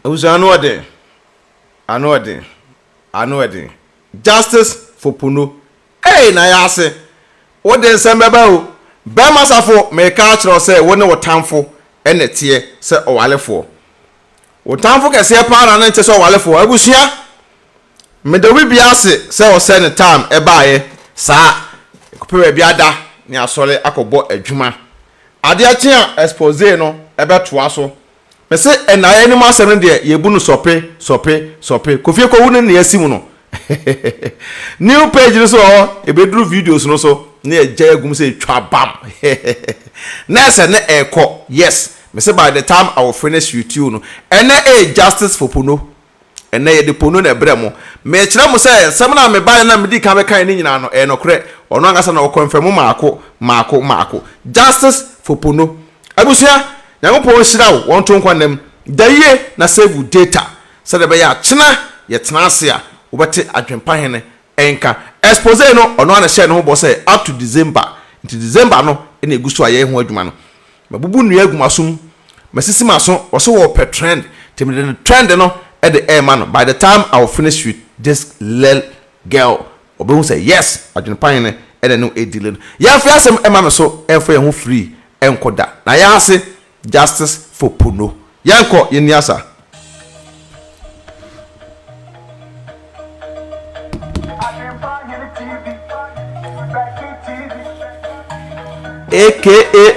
It was I know it. Justice for Puno. Hey, Nayase. What then send about? Bemasafo me catch or say when no time for and it here say o wale for. O time for kese pa na nche so wale for. Abusia. Me de wi biase say o send time e baaye saa. Ekopere biada ni asole akobo adwuma. Ade atia expose no e beto aso. Me say enaye ani ma asem de yebu no sope. Kofie ko wunu ne yasimu no. New page so e be dru videos no so na eja agum say twa bam. Na say na eko. Yes. Me say by the time I will finish YouTube no. And na justice for Puno. And na ye de Puno na bremo. Me kire mo say sem na me ba na me di kan be kan ni nyina no no kre. Ono angasa na confirm maako. Justice for Puno. Abusia Nyankopon hira wo won to nkwanam daye na save data so de be ya chena ye tena ase a wo bete adwenpahene enka expose no ono na share no bo say up to December into December no na egusu aye ho adwuma no mabubu nua agumasum masisi maso wo so wo pe trend temde trend no at the air man by the time I will finish with this little girl obehu say yes adwenpahene e no edile ya fa asem ema me so enfa ye ho free enkoda na ya ase justice for Puno. Yanko Yeniasa. AKA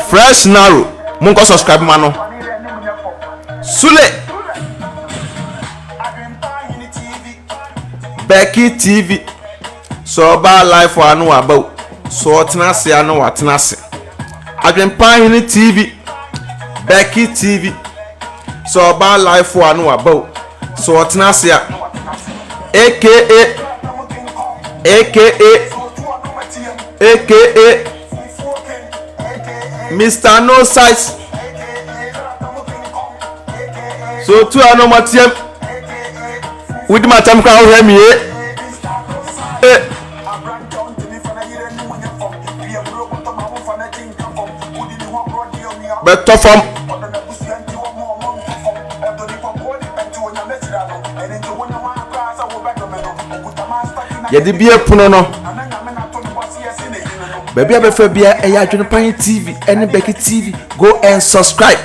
Fresh Narrow. Munko subscribe mano. Sule Becky TV. So ba life wa anu about. So tenase anu wa tenase. AdwenepaheneTV. Becky TV. So ba life wa anu about. So tenase AKA Mr. No Size. So two anomatiem with my time can hear me. But tough yedi bia puno no baby abefa bia AdwenepaheneTV and Becky TV. Go and subscribe.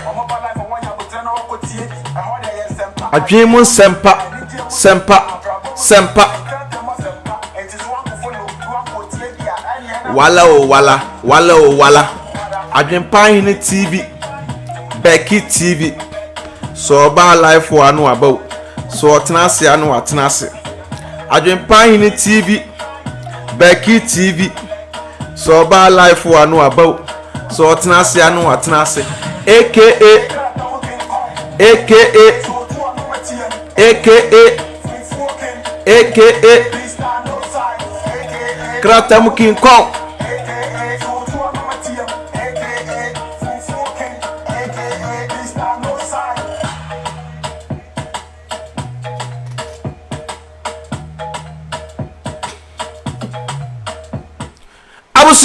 Adwemu sempa wala AdwenepaheneTV Becky TV. So ba life wa no about. So tenase anu atenase AdwenepaheneTV Becky TV. So ba life wa no about. So tenase anu atenase AKA Kratam King Kong.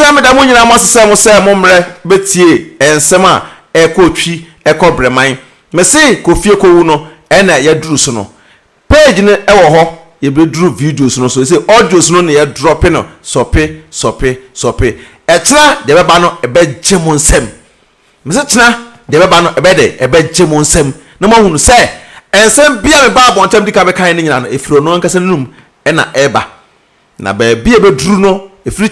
mesra me da mo nyina mo asese mo se mo mre betie ensem a ekotwi ekobremai me se kofie kowu no ena ya duru so no page ne ewo ho ye be duru videos no so say audios no ne ya drop no sope etna de beba no ebe gemo nsem me se tna de beba no ebe de ebe gemo nsem na mo hunu se ensem bia me ba bontam dika be kan ne nyina no efiro no nkase num ena eba na ba bia be duru no efiri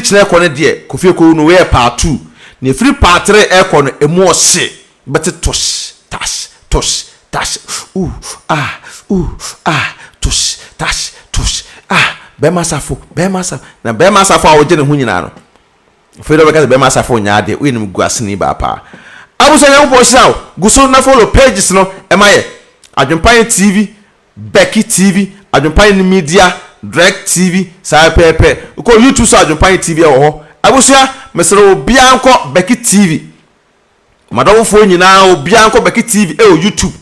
china ekọ ne de kofie kowu no we part 2 na efiri part 3 ekọ no emu ose beti tosh tash tosh tash be masafo na be masafo a woje ne hu nyina no fedo beka be masafo nyaade we nim guasini ba pa abuso yan po hiraw guso na follow pages no emaye Adwenpahen TV, Becky TV, Adwenpahen Media, Direct TV, sa pepe ko YouTube so Adwenpahen TV e wo ho abuso ya mesero obi anko Becky TV madawofo nyina obi anko Becky TV e o YouTube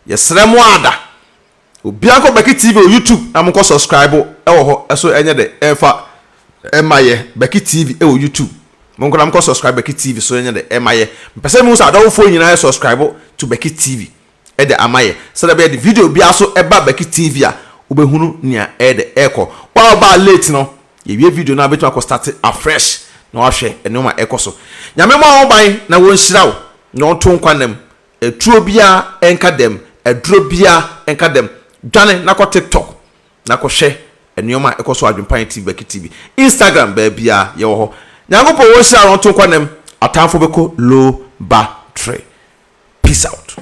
yesere mo ada obi anko Becky TV o YouTube amko subscribe e wo ho eso enye de enfa emaye Becky TV e o YouTube monko amko subscribe Becky TV so enye de emaye mpese mu so adawofo nyina subscribe to Becky TV e de amaye so da be de video bi aso e ba Becky TV a obehunu nia e de eko wa ba late no ye wie video na betu akọ start afresh na wa hwe enoma ekoso nyame mo hoban na won hirawo na on to nkwanem eturo bia enka dem eduro bia enka dem dwane na ko TikTok na ko hwe enoma ekoso Adwenpahen TV Becky TV Instagram ba bia ye wo ho nyangopo wo hirawo on to nkwanem atamfo beko low battery peace out.